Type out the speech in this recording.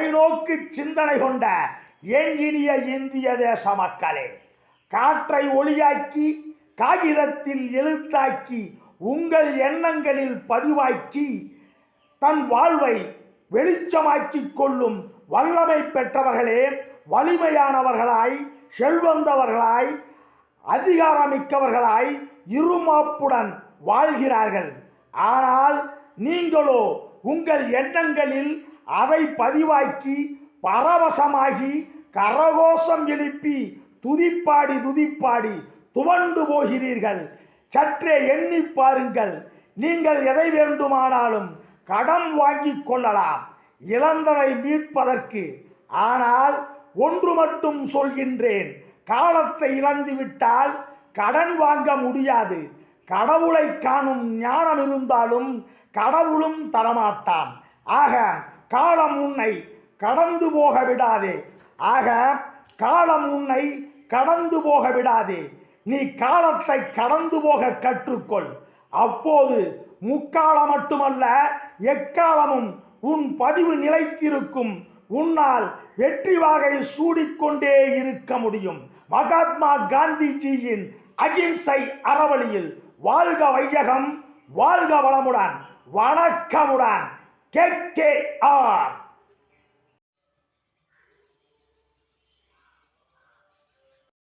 தொலைநோக்கு சிந்தனை கொண்ட என் இனிய இந்திய தேச மக்களே, காற்றை ஒளியாக்கி காகிதத்தில் எழுத்தாக்கி உங்கள் எண்ணங்களில் பதிவாக்கி தன் வாழ்வை வெளிச்சமாக்கிக் கொள்ளும் வல்லமை பெற்றவர்களே வலிமையானவர்களாய், செல்வந்தவர்களாய், அதிகாரமிக்கவர்களாய், இருமாப்புடன் வாழ்கிறார்கள். ஆனால் நீங்களோ உங்கள் எண்ணங்களில் அதை பதிவாக்கி பரவசமாகி கரகோஷம் எழுப்பி துதிப்பாடி துவண்டு போகிறீர்கள். சற்றே எண்ணி பாருங்கள். நீங்கள் எதை வேண்டுமானாலும் கடன் வாங்கிக் கொள்ளலாம் இழந்ததை மீட்பதற்கு. ஆனால் ஒன்று மட்டும் சொல்கின்றேன், காலத்தை இழந்துவிட்டால் கடன் வாங்க முடியாது. கடவுளை காணும் ஞானம் இருந்தாலும் கடவுளும் தரமாட்டான். ஆக காலம் உன்னை கடந்து போக விடாதே. நீ காலத்தை கடந்து போக கற்றுக்கொள். அப்போது முக்காலம் மட்டுமல்ல, எக்காலமும் உன் பதிவு நிலைத்திருக்கும். உன்னால் வெற்றி வாகை சூடிக்கொண்டே இருக்க முடியும். மகாத்மா காந்திஜியின் அகிம்சை அறவழியில் வாழ்க வையகம், வாழ்க வளமுடன், வணக்கமுடன். KKR.